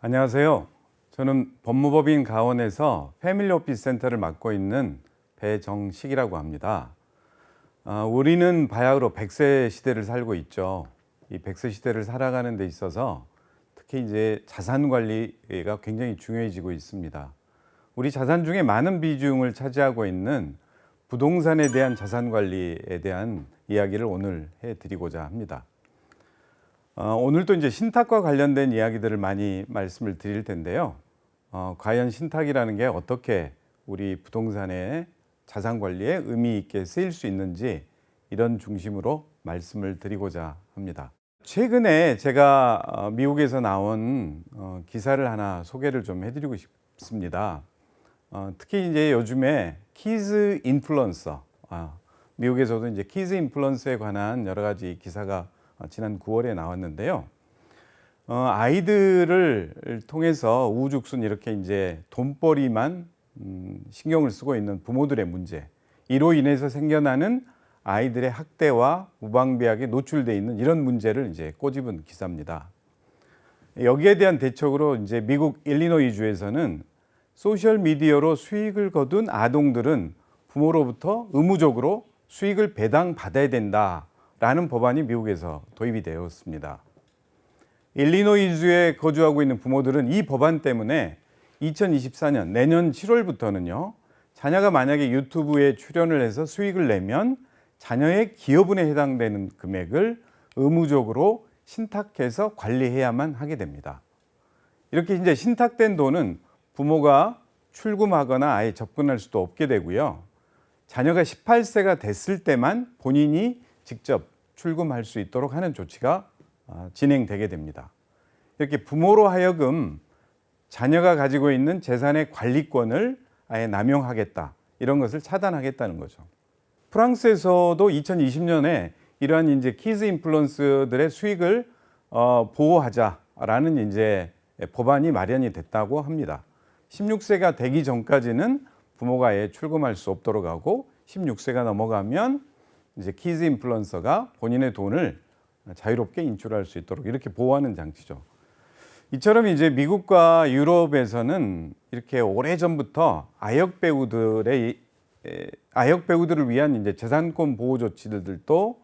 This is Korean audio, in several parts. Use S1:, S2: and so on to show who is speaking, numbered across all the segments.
S1: 안녕하세요. 저는 법무법인 가원에서 패밀리 오피스 센터를 맡고 있는 배정식이라고 합니다. 우리는 바야흐로 100세 시대를 살고 있죠. 이 100세 시대를 살아가는 데 있어서 특히 이제 자산 관리가 굉장히 중요해지고 있습니다. 우리 자산 중에 많은 비중을 차지하고 있는 부동산에 대한 자산 관리에 대한 이야기를 오늘 해드리고자 합니다. 오늘도 이제 신탁과 관련된 이야기들을 많이 말씀을 드릴 텐데요. 과연 신탁이라는 게 어떻게 우리 부동산의 자산 관리에 의미 있게 쓰일 수 있는지 이런 중심으로 말씀을 드리고자 합니다. 최근에 제가 미국에서 나온 기사를 하나 소개를 좀 해드리고 싶습니다. 특히 이제 요즘에 키즈 인플루언서, 미국에서도 이제 키즈 인플루언서에 관한 여러 가지 기사가 지난 9월에 나왔는데요. 아이들을 통해서 우후죽순 이렇게 이제 돈벌이만 신경을 쓰고 있는 부모들의 문제, 이로 인해서 생겨나는 아이들의 학대와 무방비하게 노출되어 있는 이런 문제를 이제 꼬집은 기사입니다. 여기에 대한 대책으로 이제 미국 일리노이 주에서는 소셜 미디어로 수익을 거둔 아동들은 부모로부터 의무적으로 수익을 배당받아야 된다라는 법안이 미국에서 도입이 되었습니다. 일리노이주에 거주하고 있는 부모들은 이 법안 때문에 2024년 내년 7월부터는요, 자녀가 만약에 유튜브에 출연을 해서 수익을 내면 자녀의 기여분에 해당되는 금액을 의무적으로 신탁해서 관리해야만 하게 됩니다. 이렇게 이제 신탁된 돈은 부모가 출금하거나 아예 접근할 수도 없게 되고요. 자녀가 18세가 됐을 때만 본인이 직접 출금할 수 있도록 하는 조치가 진행되게 됩니다. 이렇게 부모로 하여금 자녀가 가지고 있는 재산의 관리권을 아예 남용하겠다, 이런 것을 차단하겠다는 거죠. 프랑스에서도 2020년에 이러한 이제 키즈 인플루언서들의 수익을 보호하자라는 이제 법안이 마련이 됐다고 합니다. 16세가 되기 전까지는 부모가 아예 출금할 수 없도록 하고 16세가 넘어가면 이제 키즈 인플루언서가 본인의 돈을 자유롭게 인출할 수 있도록 이렇게 보호하는 장치죠. 이처럼 이제 미국과 유럽에서는 이렇게 오래전부터 아역 배우들을 위한 이제 재산권 보호 조치들도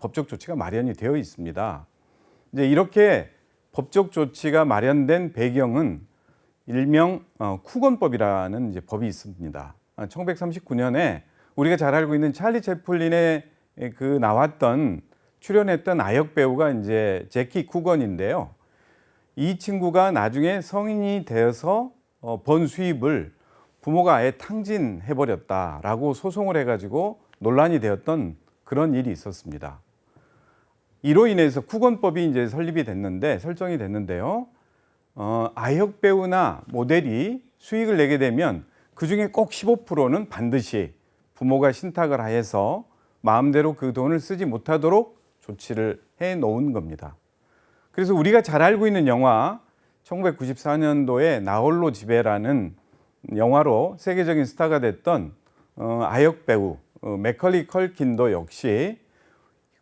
S1: 법적 조치가 마련이 되어 있습니다. 이제 이렇게 법적 조치가 마련된 배경은 일명 쿠건법이라는 이제 법이 있습니다. 1939년에 우리가 잘 알고 있는 찰리 채플린의 그 출연했던 아역 배우가 이제 제키 쿠건인데요. 이 친구가 나중에 성인이 되어서 번 수입을 부모가 아예 탕진해버렸다라고 소송을 해가지고 논란이 되었던 그런 일이 있었습니다. 이로 인해서 쿠건법이 이제 설정이 됐는데요. 아역 배우나 모델이 수익을 내게 되면 그 중에 꼭 15%는 반드시 부모가 신탁을 하여서 마음대로 그 돈을 쓰지 못하도록 조치를 해 놓은 겁니다. 그래서 우리가 잘 알고 있는 영화 1994년도에 나홀로 집에라는 영화로 세계적인 스타가 됐던 아역 배우 맥컬리 컬킨도 역시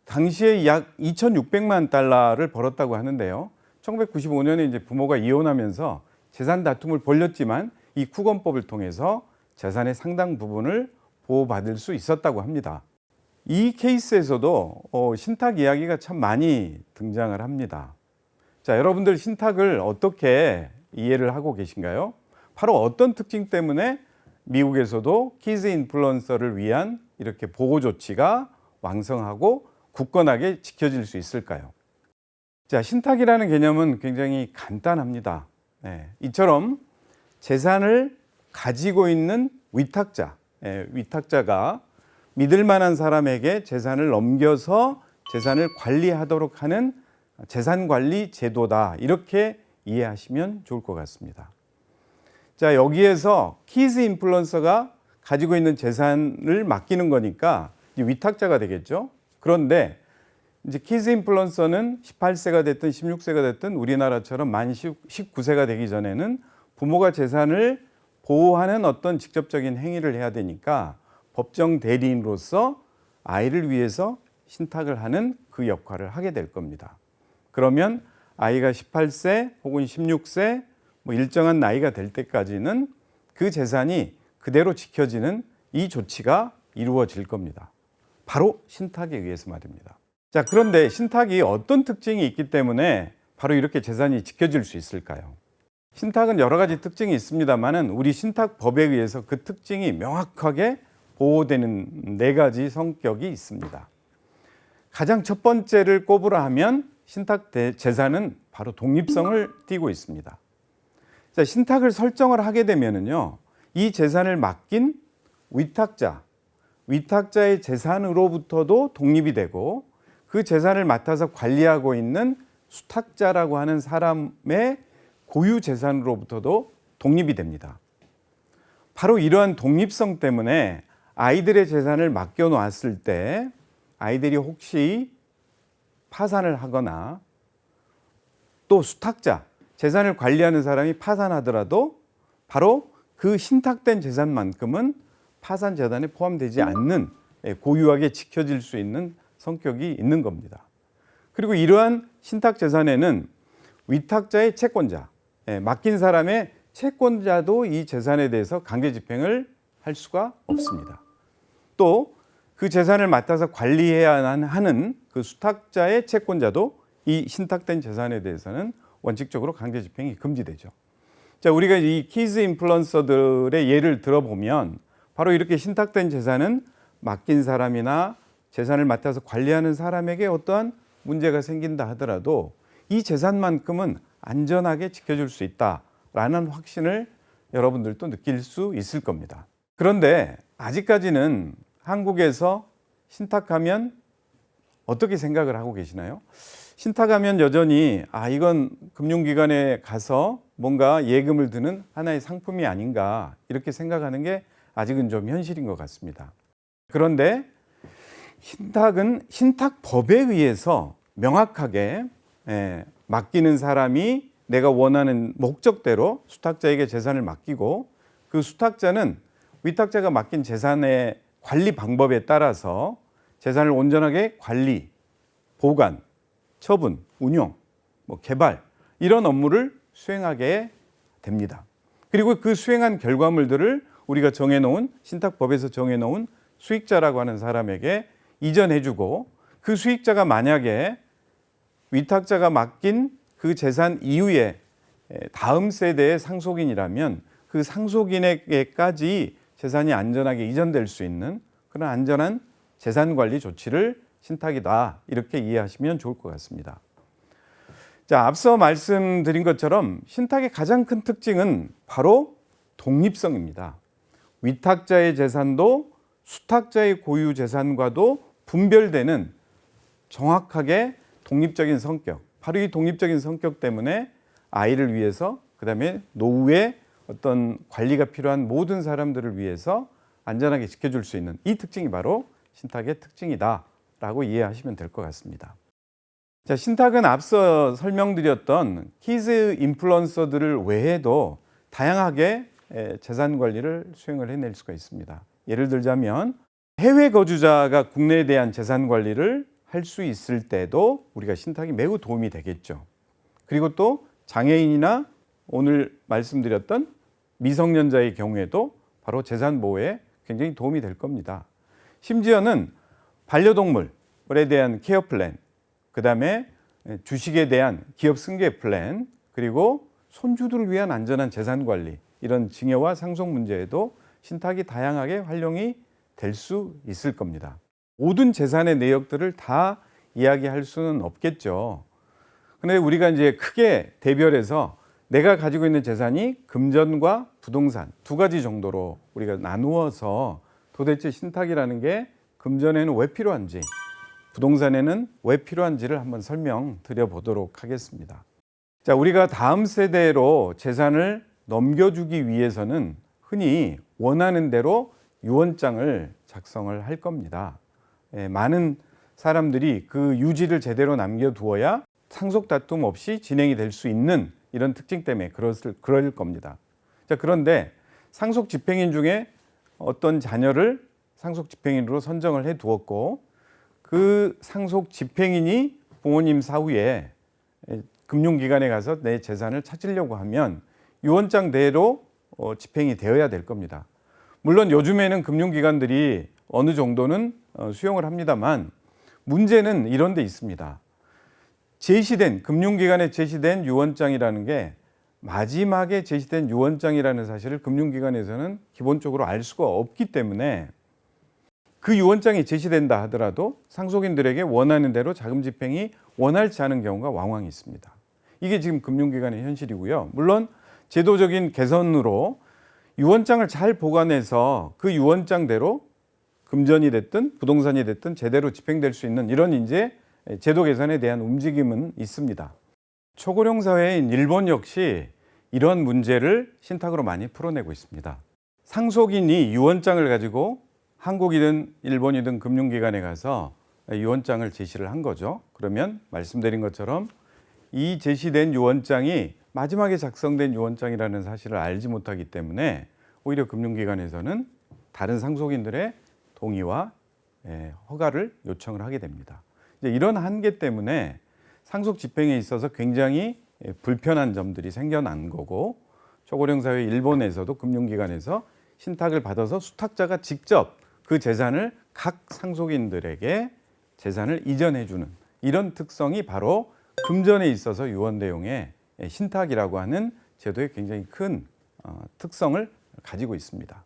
S1: 당시에 약 2,600만 달러를 벌었다고 하는데요. 1995년에 이제 부모가 이혼하면서 재산 다툼을 벌였지만 이 쿠건법을 통해서 재산의 상당 부분을 보호받을 수 있었다고 합니다. 이 케이스에서도 신탁 이야기가 참 많이 등장을 합니다. 자, 여러분들 신탁을 어떻게 이해를 하고 계신가요? 바로 어떤 특징 때문에 미국에서도 키즈 인플루언서를 위한 이렇게 보호 조치가 왕성하고 굳건하게 지켜질 수 있을까요? 자, 신탁이라는 개념은 굉장히 간단합니다. 이처럼 재산을 가지고 있는 위탁자가 믿을 만한 사람에게 재산을 넘겨서 재산을 관리하도록 하는 재산관리 제도다, 이렇게 이해하시면 좋을 것 같습니다. 자, 여기에서 키즈 인플루언서가 가지고 있는 재산을 맡기는 거니까 이제 위탁자가 되겠죠. 그런데 이제 키즈 인플루언서는 18세가 됐든 16세가 됐든 우리나라처럼 만 19세가 되기 전에는 부모가 재산을 보호하는 어떤 직접적인 행위를 해야 되니까 법정 대리인으로서 아이를 위해서 신탁을 하는 그 역할을 하게 될 겁니다. 그러면 아이가 18세 혹은 16세 뭐 일정한 나이가 될 때까지는 그 재산이 그대로 지켜지는 이 조치가 이루어질 겁니다. 바로 신탁에 의해서 말입니다. 자, 그런데 신탁이 어떤 특징이 있기 때문에 바로 이렇게 재산이 지켜질 수 있을까요? 신탁은 여러 가지 특징이 있습니다만은 우리 신탁법에 의해서 그 특징이 명확하게 보호되는 4가지 성격이 있습니다. 가장 첫 번째를 꼽으라 하면 신탁 재산은 바로 독립성을 띠고 있습니다. 자, 신탁을 설정을 하게 되면은요, 이 재산을 맡긴 위탁자의 재산으로부터도 독립이 되고 그 재산을 맡아서 관리하고 있는 수탁자라고 하는 사람의 고유 재산으로부터도 독립이 됩니다. 바로 이러한 독립성 때문에 아이들의 재산을 맡겨놓았을 때 아이들이 혹시 파산을 하거나 또 수탁자, 재산을 관리하는 사람이 파산하더라도 바로 그 신탁된 재산만큼은 파산 재단에 포함되지 않는 고유하게 지켜질 수 있는 성격이 있는 겁니다. 그리고 이러한 신탁 재산에는 위탁자의 채권자, 맡긴 사람의 채권자도 이 재산에 대해서 강제 집행을 할 수가 없습니다. 또 그 재산을 맡아서 관리해야 하는 그 수탁자의 채권자도 이 신탁된 재산에 대해서는 원칙적으로 강제 집행이 금지되죠. 자, 우리가 이 키즈 인플루언서들의 예를 들어보면 바로 이렇게 신탁된 재산은 맡긴 사람이나 재산을 맡아서 관리하는 사람에게 어떠한 문제가 생긴다 하더라도 이 재산만큼은 안전하게 지켜줄 수 있다라는 확신을 여러분들도 느낄 수 있을 겁니다. 그런데 아직까지는 한국에서 신탁하면 어떻게 생각을 하고 계시나요? 신탁하면 여전히 이건 금융기관에 가서 뭔가 예금을 드는 하나의 상품이 아닌가 이렇게 생각하는 게 아직은 좀 현실인 것 같습니다. 그런데 신탁은 신탁법에 의해서 명확하게 맡기는 사람이 내가 원하는 목적대로 수탁자에게 재산을 맡기고 그 수탁자는 위탁자가 맡긴 재산의 관리 방법에 따라서 재산을 온전하게 관리, 보관, 처분, 운용, 개발 이런 업무를 수행하게 됩니다. 그리고 그 수행한 결과물들을 우리가 정해놓은 신탁법에서 정해놓은 수익자라고 하는 사람에게 이전해주고 그 수익자가 만약에 위탁자가 맡긴 그 재산 이후에 다음 세대의 상속인이라면 그 상속인에게까지 재산이 안전하게 이전될 수 있는 그런 안전한 재산관리 조치를 신탁이다 이렇게 이해하시면 좋을 것 같습니다. 자, 앞서 말씀드린 것처럼 신탁의 가장 큰 특징은 바로 독립성입니다. 위탁자의 재산도 수탁자의 고유 재산과도 분별되는 정확하게 독립적인 성격, 바로 이 독립적인 성격 때문에 아이를 위해서 그다음에 노후에 어떤 관리가 필요한 모든 사람들을 위해서 안전하게 지켜줄 수 있는 이 특징이 바로 신탁의 특징이다라고 이해하시면 될 것 같습니다. 자, 신탁은 앞서 설명드렸던 키즈 인플루언서들을 외에도 다양하게 재산 관리를 수행을 해낼 수가 있습니다. 예를 들자면 해외 거주자가 국내에 대한 재산 관리를 할 수 있을 때도 우리가 신탁이 매우 도움이 되겠죠. 그리고 또 장애인이나 오늘 말씀드렸던 미성년자의 경우에도 바로 재산 보호에 굉장히 도움이 될 겁니다. 심지어는 반려동물에 대한 케어 플랜, 그 다음에 주식에 대한 기업 승계 플랜, 그리고 손주들을 위한 안전한 재산 관리, 이런 증여와 상속 문제에도 신탁이 다양하게 활용이 될 수 있을 겁니다. 모든 재산의 내역들을 다 이야기할 수는 없겠죠. 근데 우리가 이제 크게 대별해서 내가 가지고 있는 재산이 금전과 부동산 2가지 정도로 우리가 나누어서 도대체 신탁이라는 게 금전에는 왜 필요한지, 부동산에는 왜 필요한지를 한번 설명드려 보도록 하겠습니다. 자, 우리가 다음 세대로 재산을 넘겨주기 위해서는 흔히 원하는 대로 유언장을 작성을 할 겁니다. 많은 사람들이 그 유지를 제대로 남겨두어야 상속 다툼 없이 진행이 될 수 있는 이런 특징 때문에 그럴 겁니다. 자, 그런데 상속 집행인 중에 어떤 자녀를 상속 집행인으로 선정을 해 두었고 그 상속 집행인이 부모님 사후에 금융기관에 가서 내 재산을 찾으려고 하면 유언장대로 집행이 되어야 될 겁니다. 물론 요즘에는 금융기관들이 어느 정도는 수용을 합니다만 문제는 이런 데 있습니다. 금융기관에 제시된 유언장이라는 게 마지막에 제시된 유언장이라는 사실을 금융기관에서는 기본적으로 알 수가 없기 때문에 그 유언장이 제시된다 하더라도 상속인들에게 원하는 대로 자금 집행이 원활치 않은 경우가 왕왕 있습니다. 이게 지금 금융기관의 현실이고요. 물론 제도적인 개선으로 유언장을 잘 보관해서 그 유언장대로 금전이 됐든 부동산이 됐든 제대로 집행될 수 있는 이런 이제 제도 개선에 대한 움직임은 있습니다. 초고령 사회인 일본 역시 이런 문제를 신탁으로 많이 풀어내고 있습니다. 상속인이 유언장을 가지고 한국이든 일본이든 금융기관에 가서 유언장을 제시를 한 거죠. 그러면 말씀드린 것처럼 이 제시된 유언장이 마지막에 작성된 유언장이라는 사실을 알지 못하기 때문에 오히려 금융기관에서는 다른 상속인들의 동의와 허가를 요청을 하게 됩니다. 이제 이런 한계 때문에 상속 집행에 있어서 굉장히 불편한 점들이 생겨난 거고, 초고령 사회 일본에서도 금융기관에서 신탁을 받아서 수탁자가 직접 그 재산을 각 상속인들에게 재산을 이전해 주는 이런 특성이 바로 금전에 있어서 유언 내용의 신탁이라고 하는 제도의 굉장히 큰 특성을 가지고 있습니다.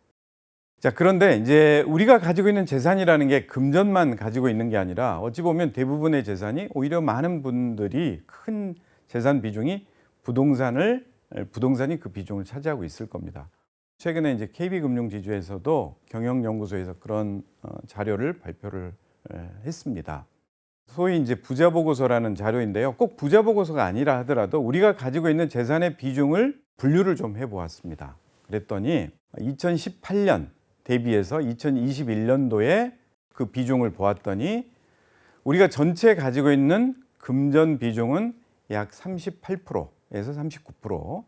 S1: 자, 그런데 이제 우리가 가지고 있는 재산이라는 게 금전만 가지고 있는 게 아니라 어찌 보면 대부분의 재산이 오히려 많은 분들이 큰 재산 비중이 부동산이 그 비중을 차지하고 있을 겁니다. 최근에 이제 KB금융지주에서도 경영연구소에서 그런 자료를 발표를 했습니다. 소위 이제 부자보고서라는 자료인데요. 꼭 부자보고서가 아니라 하더라도 우리가 가지고 있는 재산의 비중을 분류를 좀 해보았습니다. 그랬더니 2018년 대비해서 2021년도에 그 비중을 보았더니 우리가 전체 가지고 있는 금전 비중은 약 38%에서 39%,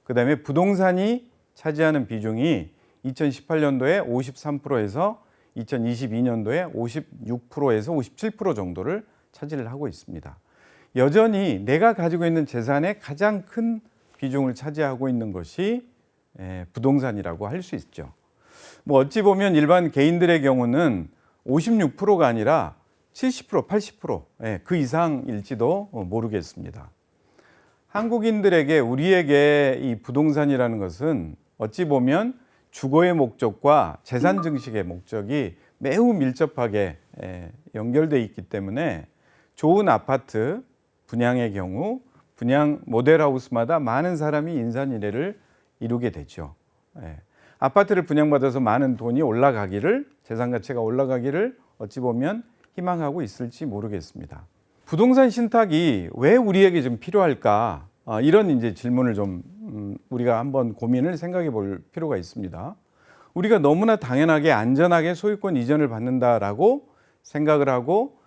S1: 그 다음에 부동산이 차지하는 비중이 2018년도에 53%에서 2022년도에 56%에서 57% 정도를 차지를 하고 있습니다. 여전히 내가 가지고 있는 재산의 가장 큰 비중을 차지하고 있는 것이 부동산이라고 할 수 있죠. 뭐 어찌 보면 일반 개인들의 경우는 56%가 아니라 70%, 80% 그 이상일지도 모르겠습니다. 한국인들에게 우리에게 이 부동산이라는 것은 어찌 보면 주거의 목적과 재산 증식의 목적이 매우 밀접하게 연결되어 있기 때문에 좋은 아파트 분양의 경우 분양 모델하우스마다 많은 사람이 인산인해를 이루게 되죠. 아파트를 분양받아서 많은 돈이 올라가기를, 재산 가치가 올라가기를 어찌 보면 희망하고 있을지 모르겠습니다. 부동산 신탁이 왜 우리에게 좀 필요할까? 이런 이제 질문을 좀 우리가 한번 고민을 생각해 볼 필요가 있습니다. 우리가 너무나 당연하게 안전하게 소유권 이전을 받는다라고 생각을 하고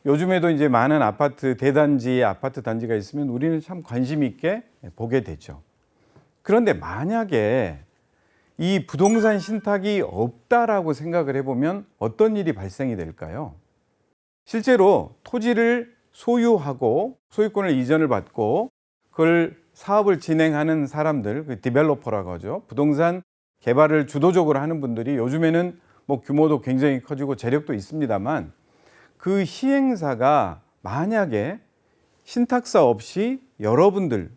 S1: 요즘에도 이제 많은 아파트 대단지, 아파트 단지가 있으면 우리는 참 관심 있게 보게 되죠. 그런데 만약에 이 부동산 신탁이 없다라고 생각을 해보면 어떤 일이 발생이 될까요? 실제로 토지를 소유하고 소유권을 이전을 받고 그걸 사업을 진행하는 사람들, 그 디벨로퍼라고 하죠. 부동산 개발을 주도적으로 하는 분들이 요즘에는 뭐 규모도 굉장히 커지고 재력도 있습니다만 그 시행사가 만약에 신탁사 없이 여러분들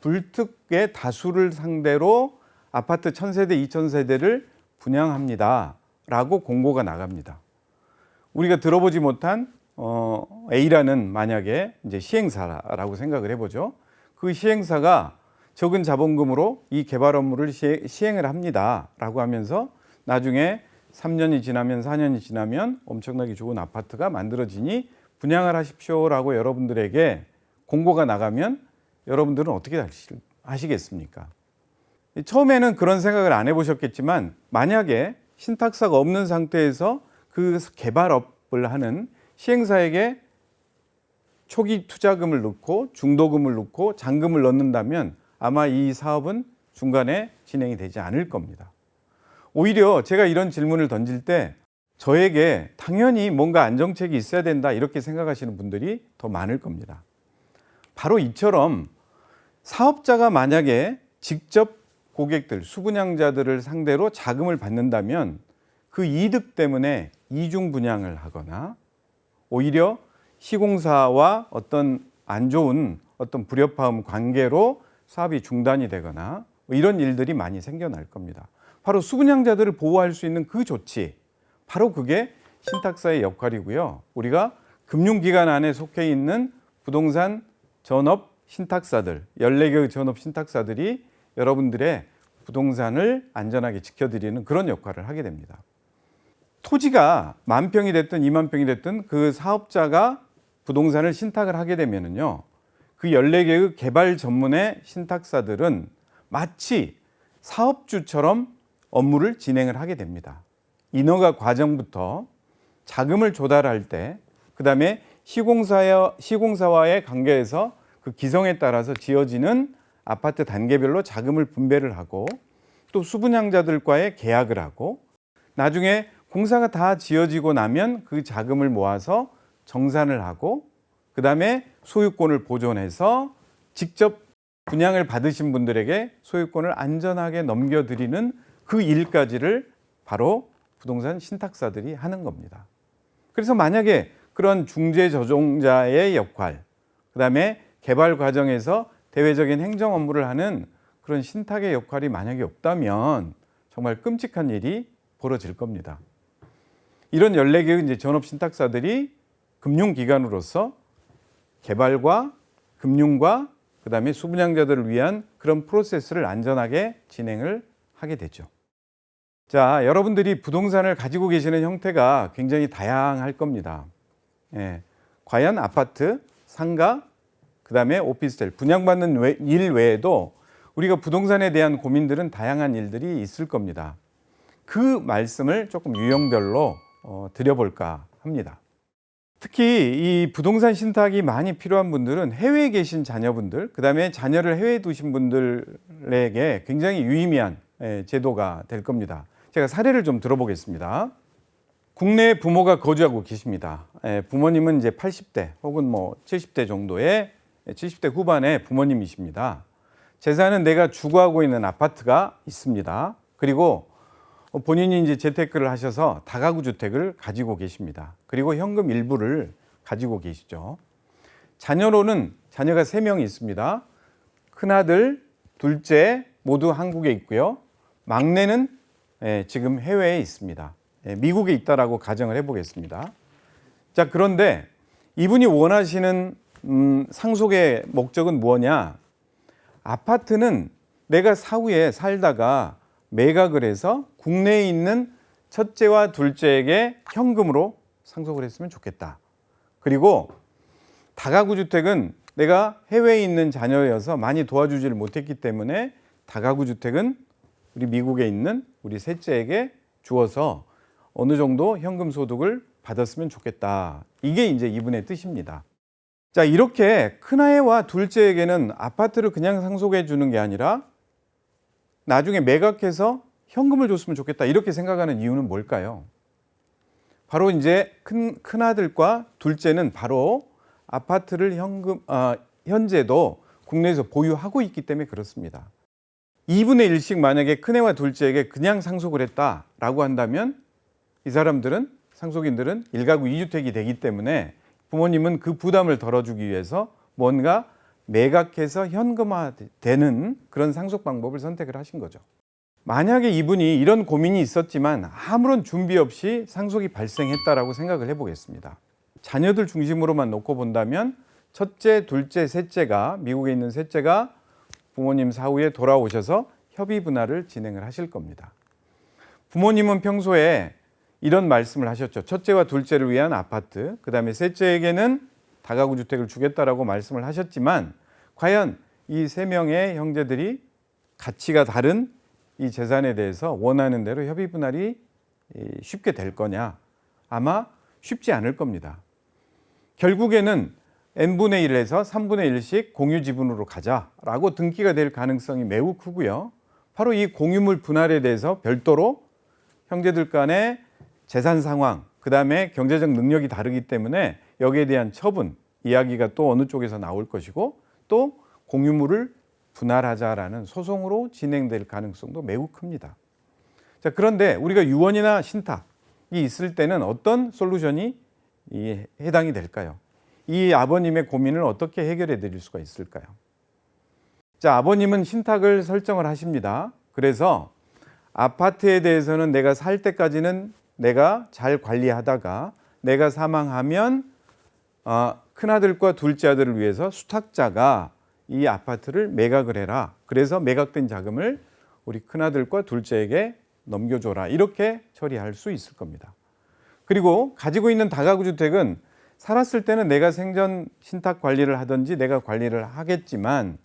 S1: 불특의 다수를 상대로 아파트 1000세대, 2000세대를 분양합니다 라고 공고가 나갑니다. 우리가 들어보지 못한 A라는 만약에 이제 시행사라고 생각을 해보죠. 그 시행사가 적은 자본금으로 이 개발 업무를 시행을 합니다 라고 하면서 나중에 3년이 지나면 4년이 지나면 엄청나게 좋은 아파트가 만들어지니 분양을 하십시오 라고 여러분들에게 공고가 나가면 여러분들은 어떻게 하시겠습니까? 처음에는 그런 생각을 안 해보셨겠지만 만약에 신탁사가 없는 상태에서 그 개발업을 하는 시행사에게 초기 투자금을 넣고 중도금을 넣고 잔금을 넣는다면 아마 이 사업은 중간에 진행이 되지 않을 겁니다. 오히려 제가 이런 질문을 던질 때 저에게 당연히 뭔가 안정책이 있어야 된다 이렇게 생각하시는 분들이 더 많을 겁니다. 바로 이처럼 사업자가 만약에 직접 고객들, 수분양자들을 상대로 자금을 받는다면 그 이득 때문에 이중 분양을 하거나 오히려 시공사와 어떤 안 좋은 어떤 불협화음 관계로 사업이 중단이 되거나 이런 일들이 많이 생겨날 겁니다. 바로 수분양자들을 보호할 수 있는 그 조치, 바로 그게 신탁사의 역할이고요. 우리가 금융기관 안에 속해 있는 부동산 전업 신탁사들, 14개의 전업 신탁사들이 여러분들의 부동산을 안전하게 지켜드리는 그런 역할을 하게 됩니다. 토지가 10,000평이 됐든 20,000평이 됐든 그 사업자가 부동산을 신탁을 하게 되면은요, 그 14개의 개발 전문의 신탁사들은 마치 사업주처럼 업무를 진행을 하게 됩니다. 인허가 과정부터 자금을 조달할 때, 그 다음에 시공사와의 관계에서 그 기성에 따라서 지어지는 아파트 단계별로 자금을 분배를 하고 또 수분양자들과의 계약을 하고 나중에 공사가 다 지어지고 나면 그 자금을 모아서 정산을 하고 그 다음에 소유권을 보존해서 직접 분양을 받으신 분들에게 소유권을 안전하게 넘겨드리는 그 일까지를 바로 부동산 신탁사들이 하는 겁니다. 그래서 만약에 그런 중재 조정자의 역할, 그 다음에 개발 과정에서 대외적인 행정 업무를 하는 그런 신탁의 역할이 만약에 없다면 정말 끔찍한 일이 벌어질 겁니다. 이런 14개의 이제 전업 신탁사들이 금융기관으로서 개발과 금융과 그다음에 수분양자들을 위한 그런 프로세스를 안전하게 진행을 하게 되죠. 자, 여러분들이 부동산을 가지고 계시는 형태가 굉장히 다양할 겁니다. 과연 아파트, 상가, 그다음에 오피스텔, 분양받는 일 외에도 우리가 부동산에 대한 고민들은 다양한 일들이 있을 겁니다. 그 말씀을 조금 유형별로 드려볼까 합니다. 특히 이 부동산 신탁이 많이 필요한 분들은 해외에 계신 자녀분들, 그다음에 자녀를 해외에 두신 분들에게 굉장히 유의미한 제도가 될 겁니다. 제가 사례를 좀 들어보겠습니다. 국내에 부모가 거주하고 계십니다. 부모님은 이제 80대 혹은 뭐 70대 정도의 70대 후반의 부모님이십니다. 재산은 내가 주거하고 있는 아파트가 있습니다. 그리고 본인이 이제 재테크를 하셔서 다가구 주택을 가지고 계십니다. 그리고 현금 일부를 가지고 계시죠. 자녀로는 자녀가 3명이 있습니다. 큰아들, 둘째 모두 한국에 있고요. 막내는 지금 해외에 있습니다. 미국에 있다라고 가정을 해보겠습니다. 자, 그런데 이분이 원하시는 상속의 목적은 무엇냐? 아파트는 내가 사후에 살다가 매각을 해서 국내에 있는 첫째와 둘째에게 현금으로 상속을 했으면 좋겠다. 그리고 다가구 주택은 내가 해외에 있는 자녀여서 많이 도와주지를 못했기 때문에 다가구 주택은 우리 미국에 있는 우리 셋째에게 주어서 어느 정도 현금 소득을 받았으면 좋겠다. 이게 이제 이분의 뜻입니다. 자, 이렇게 큰아이와 둘째에게는 아파트를 그냥 상속해 주는 게 아니라 나중에 매각해서 현금을 줬으면 좋겠다. 이렇게 생각하는 이유는 뭘까요? 바로 이제 큰아들과 둘째는 바로 아파트를 현재도 국내에서 보유하고 있기 때문에 그렇습니다. 2분의 1씩 만약에 큰애와 둘째에게 그냥 상속을 했다라고 한다면 이 사람들은, 상속인들은 1가구 2주택이 되기 때문에 부모님은 그 부담을 덜어주기 위해서 뭔가 매각해서 현금화되는 그런 상속 방법을 선택을 하신 거죠. 만약에 이분이 이런 고민이 있었지만 아무런 준비 없이 상속이 발생했다라고 생각을 해보겠습니다. 자녀들 중심으로만 놓고 본다면 첫째, 둘째, 셋째가, 미국에 있는 셋째가 부모님 사후에 돌아오셔서 협의 분할을 진행을 하실 겁니다. 부모님은 평소에 이런 말씀을 하셨죠. 첫째와 둘째를 위한 아파트, 그 다음에 셋째에게는 다가구 주택을 주겠다라고 말씀을 하셨지만 과연 이 3명의 형제들이 가치가 다른 이 재산에 대해서 원하는 대로 협의 분할이 쉽게 될 거냐? 아마 쉽지 않을 겁니다. 결국에는 n분의 1에서 3분의 1씩 공유 지분으로 가자라고 등기가 될 가능성이 매우 크고요. 바로 이 공유물 분할에 대해서 별도로 형제들 간의 재산 상황, 그 다음에 경제적 능력이 다르기 때문에 여기에 대한 처분, 이야기가 또 어느 쪽에서 나올 것이고 또 공유물을 분할하자라는 소송으로 진행될 가능성도 매우 큽니다. 자, 그런데 우리가 유언이나 신탁이 있을 때는 어떤 솔루션이 해당이 될까요? 이 아버님의 고민을 어떻게 해결해 드릴 수가 있을까요? 자, 아버님은 신탁을 설정을 하십니다. 그래서 아파트에 대해서는 내가 살 때까지는 내가 잘 관리하다가 내가 사망하면 큰아들과 둘째 아들을 위해서 수탁자가 이 아파트를 매각을 해라. 그래서 매각된 자금을 우리 큰아들과 둘째에게 넘겨줘라. 이렇게 처리할 수 있을 겁니다. 그리고 가지고 있는 다가구 주택은 살았을 때는 내가 생전 신탁 관리를 하든지 내가 관리를 하겠지만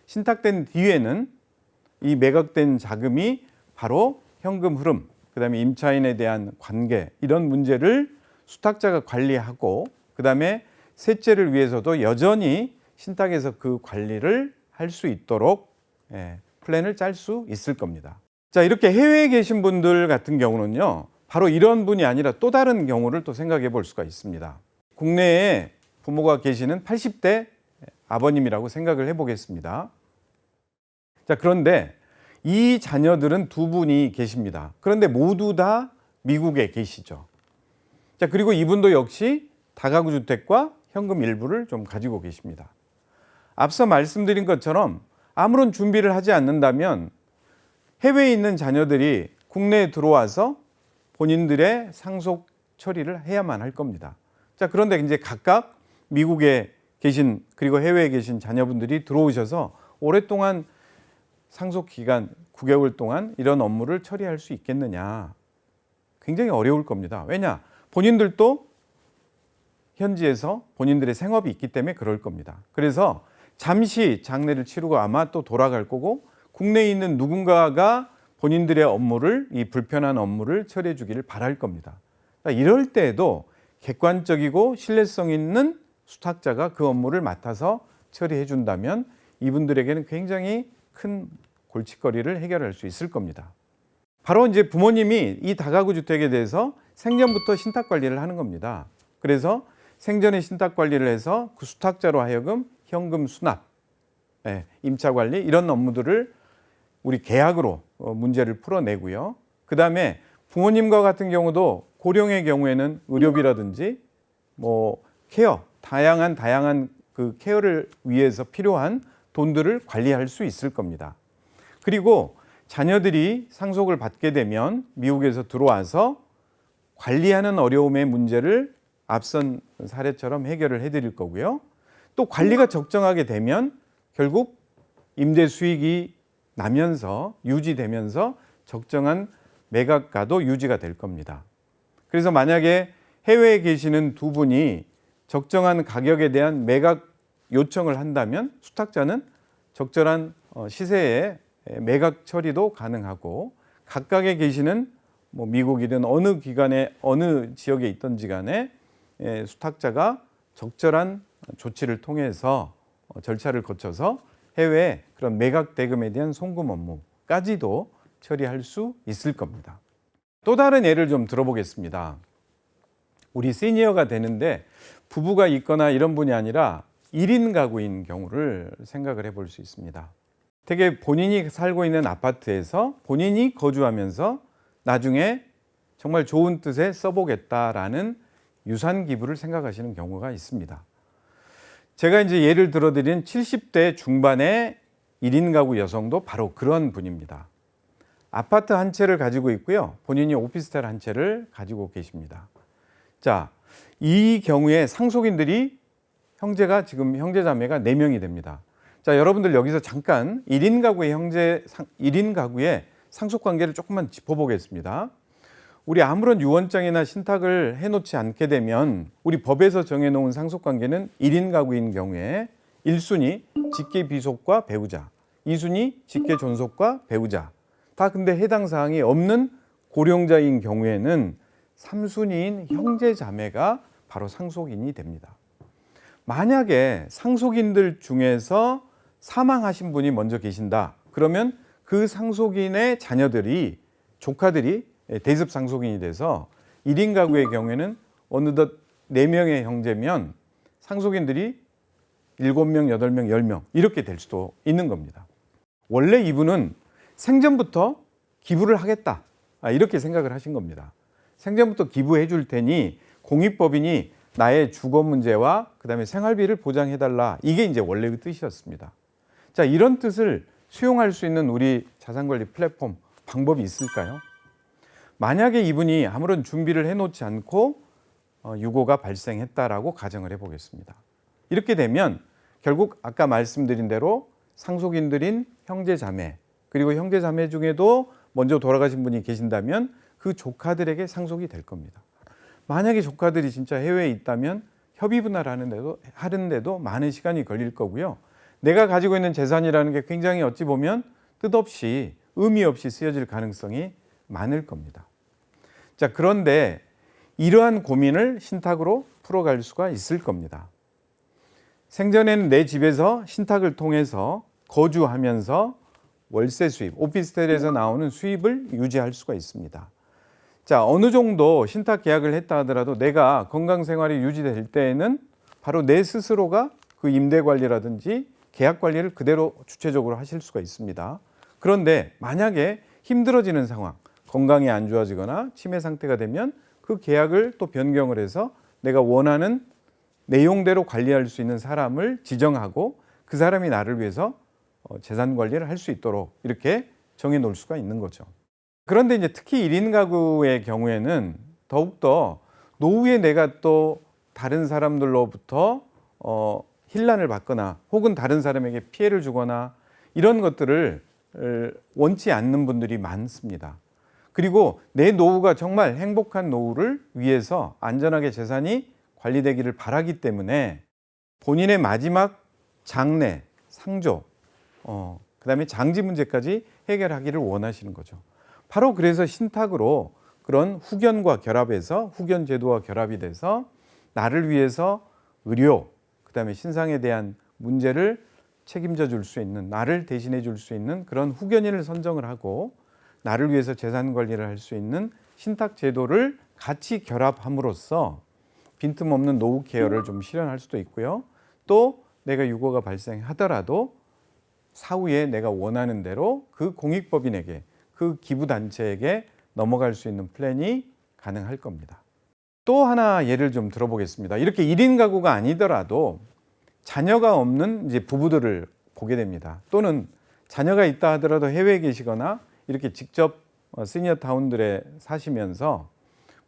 S1: 신탁된 뒤에는 이 매각된 자금이 바로 현금 흐름, 그다음에 임차인에 대한 관계 이런 문제를 수탁자가 관리하고 그다음에 셋째를 위해서도 여전히 신탁에서 그 관리를 할 수 있도록 플랜을 짤 수 있을 겁니다. 자, 이렇게 해외에 계신 분들 같은 경우는요, 바로 이런 분이 아니라 또 다른 경우를 또 생각해 볼 수가 있습니다. 국내에 부모가 계시는 80대 아버님이라고 생각을 해 보겠습니다. 자, 그런데 이 자녀들은 두 분이 계십니다. 그런데 모두 다 미국에 계시죠. 자, 그리고 이분도 역시 다가구 주택과 현금 일부를 좀 가지고 계십니다. 앞서 말씀드린 것처럼 아무런 준비를 하지 않는다면 해외에 있는 자녀들이 국내에 들어와서 본인들의 상속 처리를 해야만 할 겁니다. 자, 그런데 이제 각각 미국에 계신 그리고 해외에 계신 자녀분들이 들어오셔서 오랫동안 상속 기간 9개월 동안 이런 업무를 처리할 수 있겠느냐? 굉장히 어려울 겁니다. 왜냐? 본인들도 현지에서 본인들의 생업이 있기 때문에 그럴 겁니다. 그래서 잠시 장례를 치르고 아마 또 돌아갈 거고 국내에 있는 누군가가 본인들의 업무를 이 불편한 업무를 처리해 주기를 바랄 겁니다. 이럴 때에도 객관적이고 신뢰성 있는 수탁자가 그 업무를 맡아서 처리해 준다면 이분들에게는 굉장히 큰 골칫거리를 해결할 수 있을 겁니다. 바로 이제 부모님이 이 다가구 주택에 대해서 생전부터 신탁 관리를 하는 겁니다. 그래서 생전에 신탁 관리를 해서 그 수탁자로 하여금 현금 수납, 임차 관리 이런 업무들을 우리 계약으로 문제를 풀어내고요. 그 다음에 부모님과 같은 경우도 고령의 경우에는 의료비라든지 뭐 케어, 다양한 그 케어를 위해서 필요한 돈들을 관리할 수 있을 겁니다. 그리고 자녀들이 상속을 받게 되면 미국에서 들어와서 관리하는 어려움의 문제를 앞선 사례처럼 해결을 해드릴 거고요. 또 관리가 적정하게 되면 결국 임대 수익이 나면서 유지되면서 적정한 매각가도 유지가 될 겁니다. 그래서 만약에 해외에 계시는 두 분이 적정한 가격에 대한 매각 요청을 한다면 수탁자는 적절한 시세에 매각 처리도 가능하고 각각에 계시는 뭐 미국이든 어느 기관에 어느 지역에 있든지 간에 수탁자가 적절한 조치를 통해서 절차를 거쳐서 해외 그런 매각 대금에 대한 송금 업무까지도 처리할 수 있을 겁니다. 또 다른 예를 좀 들어보겠습니다. 우리 시니어가 되는데 부부가 있거나 이런 분이 아니라 1인 가구인 경우를 생각을 해볼 수 있습니다. 되게 본인이 살고 있는 아파트에서 본인이 거주하면서 나중에 정말 좋은 뜻에 써보겠다라는 유산 기부를 생각하시는 경우가 있습니다. 제가 이제 예를 들어드린 70대 중반의 1인 가구 여성도 바로 그런 분입니다. 아파트 한 채를 가지고 있고요. 본인이 오피스텔 한 채를 가지고 계십니다. 자, 이 경우에 상속인들이 형제자매가 4명이 됩니다. 자, 여러분들 여기서 잠깐 1인 가구의 상속 관계를 조금만 짚어보겠습니다. 우리 아무런 유언장이나 신탁을 해놓지 않게 되면 우리 법에서 정해놓은 상속관계는 1인 가구인 경우에 1순위 직계 비속과 배우자, 2순위 직계 존속과 배우자 다 근데 해당 사항이 없는 고령자인 경우에는 3순위인 형제 자매가 바로 상속인이 됩니다. 만약에 상속인들 중에서 사망하신 분이 먼저 계신다. 그러면 그 상속인의 자녀들이 조카들이 대습 상속인이 돼서 1인 가구의 경우에는 어느덧 4명의 형제면 상속인들이 7명, 8명, 10명 이렇게 될 수도 있는 겁니다. 원래 이분은 생전부터 기부를 하겠다. 이렇게 생각을 하신 겁니다. 생전부터 기부해 줄 테니 공익법인이 나의 주거 문제와 그다음에 생활비를 보장해 달라. 이게 이제 원래의 뜻이었습니다. 자, 이런 뜻을 수용할 수 있는 우리 자산관리 플랫폼 방법이 있을까요? 만약에 이분이 아무런 준비를 해놓지 않고 유고가 발생했다라고 가정을 해보겠습니다. 이렇게 되면 결국 아까 말씀드린 대로 상속인들인 형제자매 그리고 형제자매 중에도 먼저 돌아가신 분이 계신다면 그 조카들에게 상속이 될 겁니다. 만약에 조카들이 진짜 해외에 있다면 협의 분할하는데도 많은 시간이 걸릴 거고요. 내가 가지고 있는 재산이라는 게 굉장히 어찌 보면 뜻없이 의미 없이 쓰여질 가능성이 많을 겁니다. 자, 그런데 이러한 고민을 신탁으로 풀어갈 수가 있을 겁니다. 생전에는 내 집에서 신탁을 통해서 거주하면서 월세 수입, 오피스텔에서 나오는 수입을 유지할 수가 있습니다. 자, 어느 정도 신탁 계약을 했다 하더라도 내가 건강 생활이 유지될 때에는 바로 내 스스로가 그 임대 관리라든지 계약 관리를 그대로 주체적으로 하실 수가 있습니다. 그런데 만약에 힘들어지는 상황, 건강이 안 좋아지거나 치매 상태가 되면 그 계약을 또 변경을 해서 내가 원하는 내용대로 관리할 수 있는 사람을 지정하고 그 사람이 나를 위해서 재산 관리를 할 수 있도록 이렇게 정해 놓을 수가 있는 거죠. 그런데 이제 특히 1인 가구의 경우에는 더욱더 노후에 내가 또 다른 사람들로부터 혼란을 받거나 혹은 다른 사람에게 피해를 주거나 이런 것들을 원치 않는 분들이 많습니다. 그리고 내 노후가 정말 행복한 노후를 위해서 안전하게 재산이 관리되기를 바라기 때문에 본인의 마지막 장래, 상조, 그다음에 장지 문제까지 해결하기를 원하시는 거죠. 바로 그래서 신탁으로 그런 후견과 결합해서 후견 제도와 결합이 돼서 나를 위해서 의료, 그다음에 신상에 대한 문제를 책임져 줄 수 있는, 나를 대신해 줄 수 있는 그런 후견인을 선정을 하고 나를 위해서 재산 관리를 할 수 있는 신탁 제도를 같이 결합함으로써 빈틈없는 노후 케어를 좀 실현할 수도 있고요. 또 내가 유고가 발생하더라도 사후에 내가 원하는 대로 그 공익법인에게 그 기부단체에게 넘어갈 수 있는 플랜이 가능할 겁니다. 또 하나 예를 좀 들어보겠습니다. 이렇게 1인 가구가 아니더라도 자녀가 없는 이제 부부들을 보게 됩니다. 또는 자녀가 있다 하더라도 해외에 계시거나 이렇게 직접 시니어 타운들에 사시면서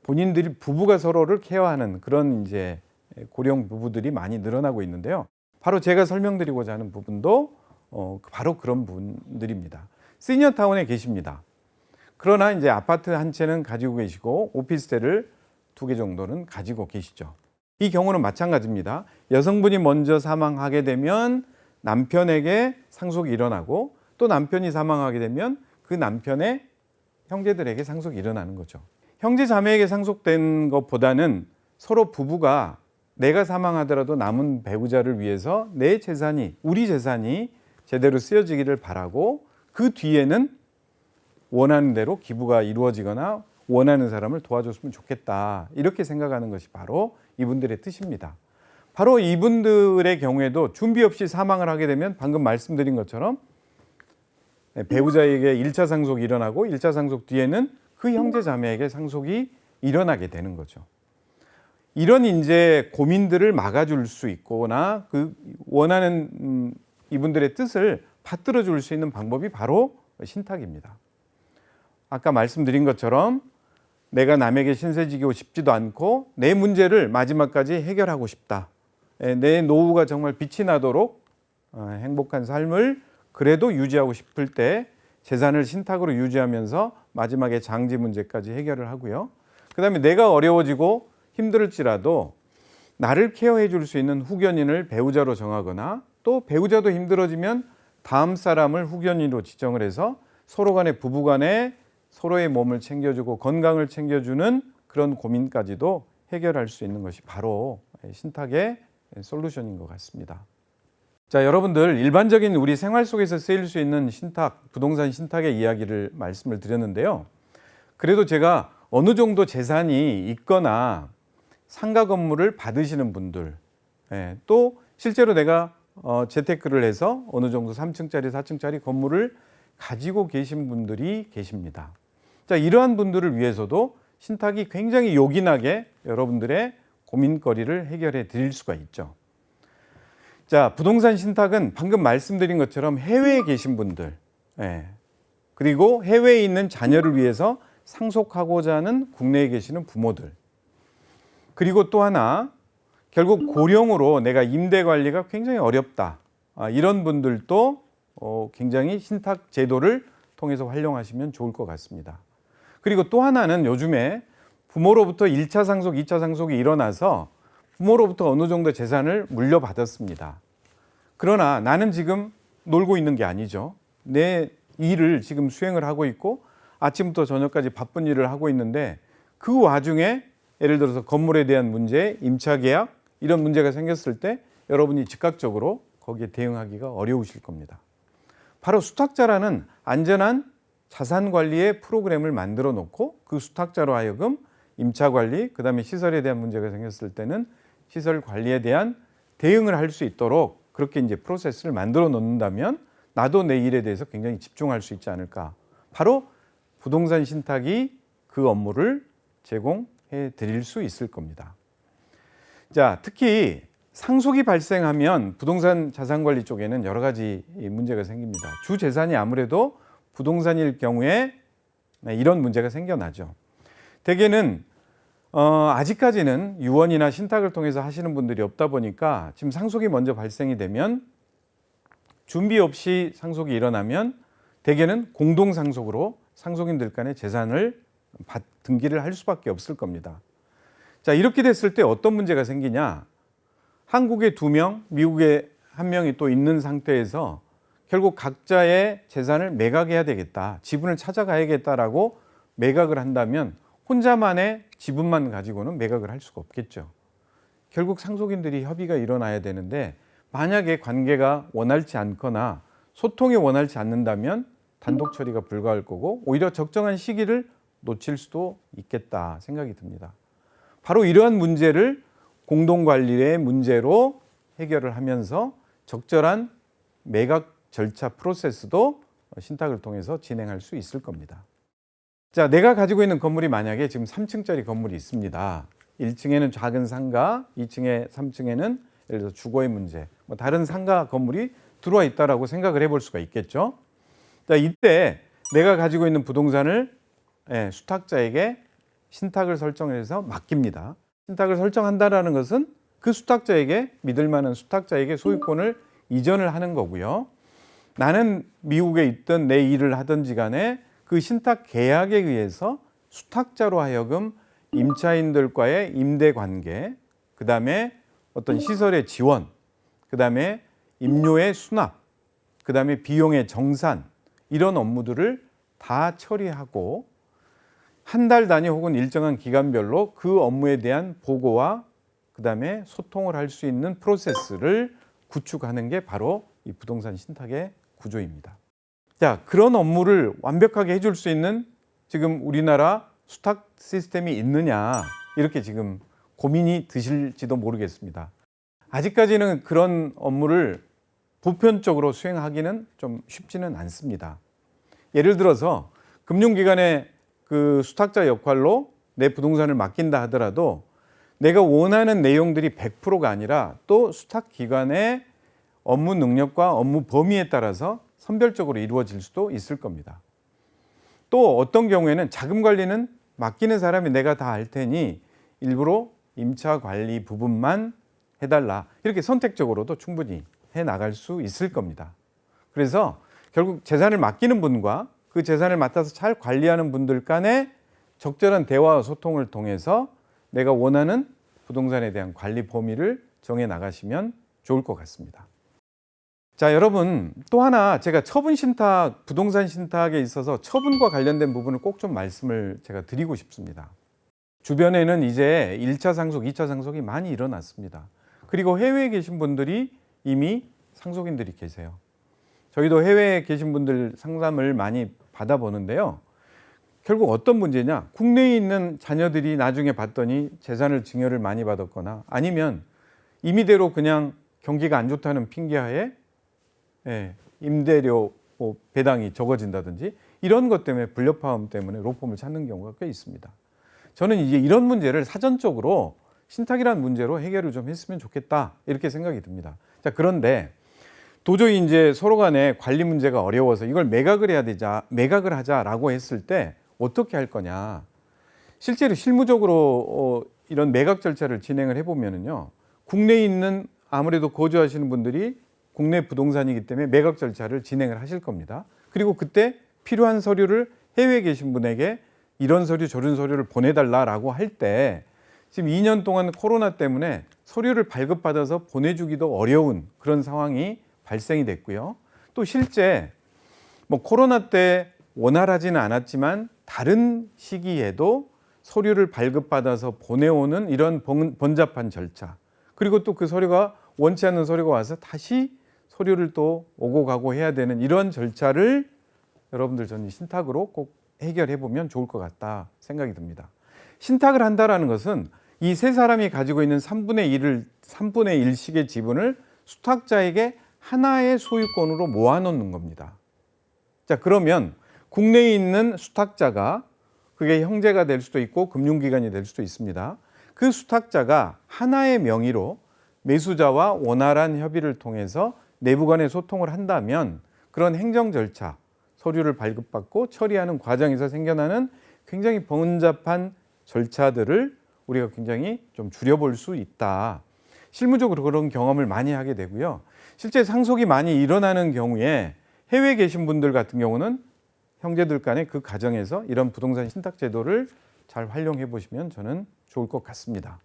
S1: 본인들이 부부가 서로를 케어하는 그런 이제 고령 부부들이 많이 늘어나고 있는데요. 바로 제가 설명드리고자 하는 부분도 바로 그런 분들입니다. 시니어 타운에 계십니다. 그러나 이제 아파트 한 채는 가지고 계시고 오피스텔을 2개 정도는 가지고 계시죠. 이 경우는 마찬가지입니다. 여성분이 먼저 사망하게 되면 남편에게 상속이 일어나고 또 남편이 사망하게 되면 그 남편의 형제들에게 상속이 일어나는 거죠. 형제 자매에게 상속된 것보다는 서로 부부가 내가 사망하더라도 남은 배우자를 위해서 내 재산이, 우리 재산이 제대로 쓰여지기를 바라고 그 뒤에는 원하는 대로 기부가 이루어지거나 원하는 사람을 도와줬으면 좋겠다. 이렇게 생각하는 것이 바로 이분들의 뜻입니다. 바로 이분들의 경우에도 준비 없이 사망을 하게 되면 방금 말씀드린 것처럼 배우자에게 1차 상속이 일어나고 1차 상속 뒤에는 그 형제 자매에게 상속이 일어나게 되는 거죠. 이런 이제 고민들을 막아줄 수 있거나 그 원하는 이분들의 뜻을 받들어 줄 수 있는 방법이 바로 신탁입니다. 아까 말씀드린 것처럼 내가 남에게 신세 지기고 싶지도 않고 내 문제를 마지막까지 해결하고 싶다. 내 노후가 정말 빛이 나도록 행복한 삶을 그래도 유지하고 싶을 때 재산을 신탁으로 유지하면서 마지막에 장지 문제까지 해결을 하고요. 그다음에 내가 어려워지고 힘들지라도 나를 케어해 줄 수 있는 후견인을 배우자로 정하거나 또 배우자도 힘들어지면 다음 사람을 후견인으로 지정을 해서 서로 간에 부부 간에 서로의 몸을 챙겨주고 건강을 챙겨주는 그런 고민까지도 해결할 수 있는 것이 바로 신탁의 솔루션인 것 같습니다. 자, 여러분들 일반적인 우리 생활 속에서 쓰일 수 있는 신탁, 부동산 신탁의 이야기를 말씀을 드렸는데요. 그래도 제가 어느 정도 재산이 있거나 상가 건물을 받으시는 분들, 또 실제로 내가 재테크를 해서 어느 정도 3층짜리, 4층짜리 건물을 가지고 계신 분들이 계십니다. 자, 이러한 분들을 위해서도 신탁이 굉장히 요긴하게 여러분들의 고민거리를 해결해 드릴 수가 있죠. 자, 부동산 신탁은 방금 말씀드린 것처럼 해외에 계신 분들, 그리고 해외에 있는 자녀를 위해서 상속하고자 하는 국내에 계시는 부모들, 그리고 또 하나 결국 고령으로 내가 임대 관리가 굉장히 어렵다, 이런 분들도 굉장히 신탁 제도를 통해서 활용하시면 좋을 것 같습니다. 그리고 또 하나는 요즘에 부모로부터 1차 상속, 2차 상속이 일어나서 부모로부터 어느 정도 재산을 물려받았습니다. 그러나 나는 지금 놀고 있는 게 아니죠. 내 일을 지금 수행을 하고 있고 아침부터 저녁까지 바쁜 일을 하고 있는데 그 와중에 예를 들어서 건물에 대한 문제, 임차 계약 이런 문제가 생겼을 때 여러분이 즉각적으로 거기에 대응하기가 어려우실 겁니다. 바로 수탁자라는 안전한 자산 관리의 프로그램을 만들어 놓고 그 수탁자로 하여금 임차 관리, 그다음에 시설에 대한 문제가 생겼을 때는 시설 관리에 대한 대응을 할 수 있도록 그렇게 이제 프로세스를 만들어 놓는다면 나도 내 일에 대해서 굉장히 집중할 수 있지 않을까. 바로 부동산 신탁이 그 업무를 제공해 드릴 수 있을 겁니다. 자, 특히 상속이 발생하면 부동산 자산 관리 쪽에는 여러 가지 문제가 생깁니다. 주 재산이 아무래도 부동산일 경우에 이런 문제가 생겨나죠. 대개는 아직까지는 유언이나 신탁을 통해서 하시는 분들이 없다 보니까 지금 상속이 먼저 발생이 되면 준비 없이 상속이 일어나면 대개는 공동상속으로 상속인들 간의 재산을 등기를 할 수밖에 없을 겁니다. 자, 이렇게 됐을 때 어떤 문제가 생기냐? 한국에 2명, 미국에 1명이 또 있는 상태에서 결국 각자의 재산을 매각해야 되겠다, 지분을 찾아가야겠다라고 매각을 한다면 혼자만의 지분만 가지고는 매각을 할 수가 없겠죠. 결국 상속인들이 협의가 일어나야 되는데 만약에 관계가 원활치 않거나 소통이 원활치 않는다면 단독 처리가 불가할 거고 오히려 적정한 시기를 놓칠 수도 있겠다 생각이 듭니다. 바로 이러한 문제를 공동관리의 문제로 해결을 하면서 적절한 매각 절차 프로세스도 신탁을 통해서 진행할 수 있을 겁니다. 자, 내가 가지고 있는 건물이 만약에 지금 3층짜리 건물이 있습니다. 1층에는 작은 상가, 2층에 3층에는 예를 들어 주거의 문제, 다른 상가 건물이 들어와 있다라고 생각을 해볼 수가 있겠죠. 자, 이때 내가 가지고 있는 부동산을 수탁자에게 신탁을 설정해서 맡깁니다. 신탁을 설정한다라는 것은 그 수탁자에게, 믿을 만한 수탁자에게 소유권을 이전을 하는 거고요. 나는 미국에 있든 내 일을 하든지 간에 그 신탁 계약에 의해서 수탁자로 하여금 임차인들과의 임대 관계, 그 다음에 어떤 시설의 지원, 그 다음에 임료의 수납, 그 다음에 비용의 정산, 이런 업무들을 다 처리하고 한 달 단위 혹은 일정한 기간별로 그 업무에 대한 보고와 그 다음에 소통을 할 수 있는 프로세스를 구축하는 게 바로 이 부동산 신탁의 구조입니다. 자, 그런 업무를 완벽하게 해줄 수 있는 지금 우리나라 수탁 시스템이 있느냐, 이렇게 지금 고민이 드실지도 모르겠습니다. 아직까지는 그런 업무를 보편적으로 수행하기는 좀 쉽지는 않습니다. 예를 들어서 금융기관의 그 수탁자 역할로 내 부동산을 맡긴다 하더라도 내가 원하는 내용들이 100%가 아니라 또 수탁기관의 업무 능력과 업무 범위에 따라서 선별적으로 이루어질 수도 있을 겁니다. 또 어떤 경우에는 자금 관리는 맡기는 사람이 내가 다 할 테니 일부러 임차 관리 부분만 해달라, 이렇게 선택적으로도 충분히 해 나갈 수 있을 겁니다. 그래서 결국 재산을 맡기는 분과 그 재산을 맡아서 잘 관리하는 분들 간의 적절한 대화와 소통을 통해서 내가 원하는 부동산에 대한 관리 범위를 정해 나가시면 좋을 것 같습니다. 자, 여러분, 또 하나 제가 처분 신탁, 부동산 신탁에 있어서 처분과 관련된 부분을 꼭 좀 말씀을 제가 드리고 싶습니다. 주변에는 이제 1차 상속, 2차 상속이 많이 일어났습니다. 그리고 해외에 계신 분들이 이미 상속인들이 계세요. 저희도 해외에 계신 분들 상담을 많이 받아보는데요. 결국 어떤 문제냐? 국내에 있는 자녀들이 나중에 봤더니 재산을 증여를 많이 받았거나 아니면 임의대로 그냥 경기가 안 좋다는 핑계하에 임대료 배당이 적어진다든지 이런 것 때문에 불협화음 때문에 로펌을 찾는 경우가 꽤 있습니다. 저는 이제 이런 문제를 사전적으로 신탁이라는 문제로 해결을 좀 했으면 좋겠다 이렇게 생각이 듭니다. 자, 그런데 도저히 이제 서로 간에 관리 문제가 어려워서 이걸 매각을 하자라고 했을 때 어떻게 할 거냐. 실제로 실무적으로 이런 매각 절차를 진행을 해보면은요, 국내에 있는 아무래도 거주하시는 분들이 국내 부동산이기 때문에 매각 절차를 진행을 하실 겁니다. 그리고 그때 필요한 서류를 해외에 계신 분에게 이런 서류 저런 서류를 보내달라라고 할 때 지금 2년 동안 코로나 때문에 서류를 발급받아서 보내주기도 어려운 그런 상황이 발생이 됐고요. 또 실제 뭐 코로나 때 원활하지는 않았지만 다른 시기에도 서류를 발급받아서 보내오는 이런 번잡한 절차, 그리고 또 그 서류가 원치 않는 서류가 와서 다시 서류를 또 오고 가고 해야 되는 이런 절차를 여러분들 저는 신탁으로 꼭 해결해 보면 좋을 것 같다 생각이 듭니다. 신탁을 한다라는 것은 이 세 사람이 가지고 있는 3분의 1씩의 지분을 수탁자에게 하나의 소유권으로 모아놓는 겁니다. 자, 그러면 국내에 있는 수탁자가 그게 형제가 될 수도 있고 금융기관이 될 수도 있습니다. 그 수탁자가 하나의 명의로 매수자와 원활한 협의를 통해서 내부 간의 소통을 한다면 그런 행정 절차, 서류를 발급받고 처리하는 과정에서 생겨나는 굉장히 번잡한 절차들을 우리가 굉장히 좀 줄여볼 수 있다. 실무적으로 그런 경험을 많이 하게 되고요. 실제 상속이 많이 일어나는 경우에 해외에 계신 분들 같은 경우는 형제들 간의 그 과정에서 이런 부동산 신탁 제도를 잘 활용해 보시면 저는 좋을 것 같습니다.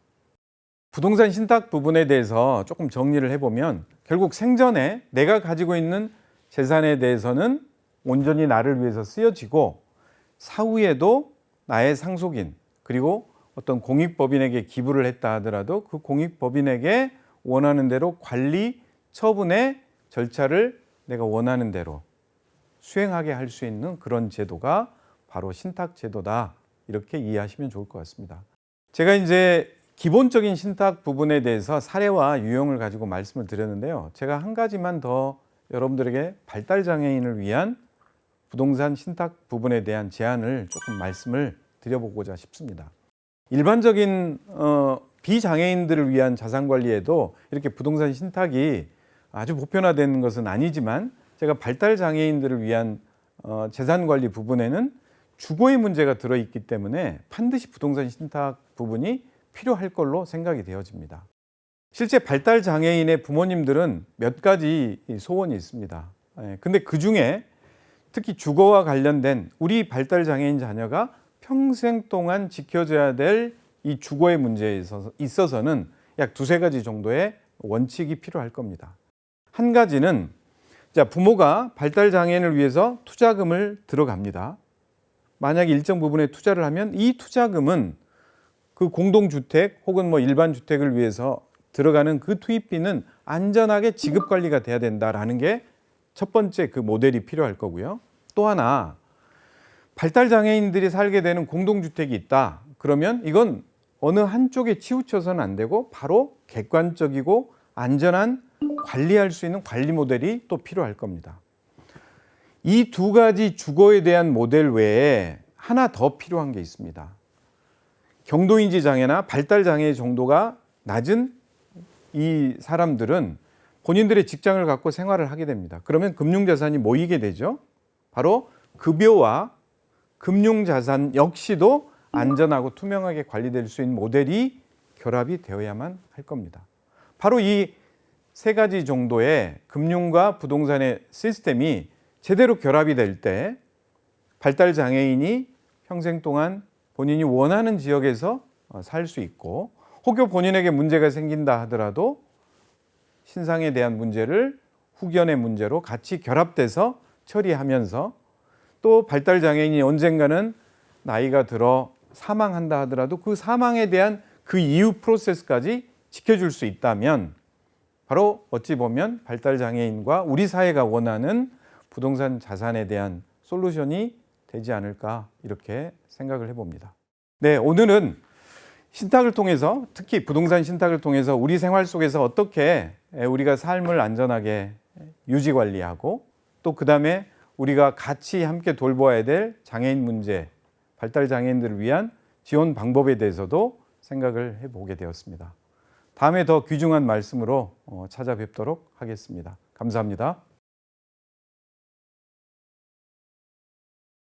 S1: 부동산 신탁 부분에 대해서 조금 정리를 해보면 결국 생전에 내가 가지고 있는 재산에 대해서는 온전히 나를 위해서 쓰여지고 사후에도 나의 상속인 그리고 어떤 공익법인에게 기부를 했다 하더라도 그 공익법인에게 원하는 대로 관리 처분의 절차를 내가 원하는 대로 수행하게 할 수 있는 그런 제도가 바로 신탁 제도다. 이렇게 이해하시면 좋을 것 같습니다. 제가 이제 기본적인 신탁 부분에 대해서 사례와 유형을 가지고 말씀을 드렸는데요. 제가 한 가지만 더 여러분들에게 발달 장애인을 위한 부동산 신탁 부분에 대한 제안을 조금 말씀을 드려보고자 싶습니다. 일반적인 비장애인들을 위한 자산관리에도 이렇게 부동산 신탁이 아주 보편화되는 것은 아니지만 제가 발달 장애인들을 위한 재산관리 부분에는 주거의 문제가 들어있기 때문에 반드시 부동산 신탁 부분이 필요할 걸로 생각이 되어집니다. 실제 발달 장애인의 부모님들은 몇 가지 소원이 있습니다. 근데 그 중에 특히 주거와 관련된 우리 발달 장애인 자녀가 평생 동안 지켜져야 될 이 주거의 문제에 있어서는 약 두세 가지 정도의 원칙이 필요할 겁니다. 한 가지는 부모가 발달 장애인을 위해서 투자금을 들어갑니다. 만약에 일정 부분에 투자를 하면 이 투자금은 그 공동주택 혹은 뭐 일반 주택을 위해서 들어가는 그 투입비는 안전하게 지급 관리가 돼야 된다라는 게 첫 번째 그 모델이 필요할 거고요. 또 하나, 발달 장애인들이 살게 되는 공동주택이 있다. 그러면 이건 어느 한쪽에 치우쳐서는 안 되고 바로 객관적이고 안전한 관리할 수 있는 관리 모델이 또 필요할 겁니다. 이 두 가지 주거에 대한 모델 외에 하나 더 필요한 게 있습니다. 경도인지 장애나 발달 장애 정도가 낮은 이 사람들은 본인들의 직장을 갖고 생활을 하게 됩니다. 그러면 금융자산이 모이게 되죠. 바로 급여와 금융자산 역시도 안전하고 투명하게 관리될 수 있는 모델이 결합이 되어야만 할 겁니다. 바로 이 세 가지 정도의 금융과 부동산의 시스템이 제대로 결합이 될 때 발달 장애인이 평생 동안 본인이 원하는 지역에서 살 수 있고 혹여 본인에게 문제가 생긴다 하더라도 신상에 대한 문제를 후견의 문제로 같이 결합돼서 처리하면서 또 발달 장애인이 언젠가는 나이가 들어 사망한다 하더라도 그 사망에 대한 그 이후 프로세스까지 지켜줄 수 있다면 바로 어찌 보면 발달 장애인과 우리 사회가 원하는 부동산 자산에 대한 솔루션이 되지 않을까 이렇게 생각을 해봅니다. 네, 오늘은 신탁을 통해서 특히 부동산 신탁을 통해서 우리 생활 속에서 어떻게 우리가 삶을 안전하게 유지 관리하고 또 그다음에 우리가 같이 함께 돌보아야 될 장애인 문제, 발달 장애인들을 위한 지원 방법에 대해서도 생각을 해보게 되었습니다. 다음에 더 귀중한 말씀으로 찾아뵙도록 하겠습니다. 감사합니다.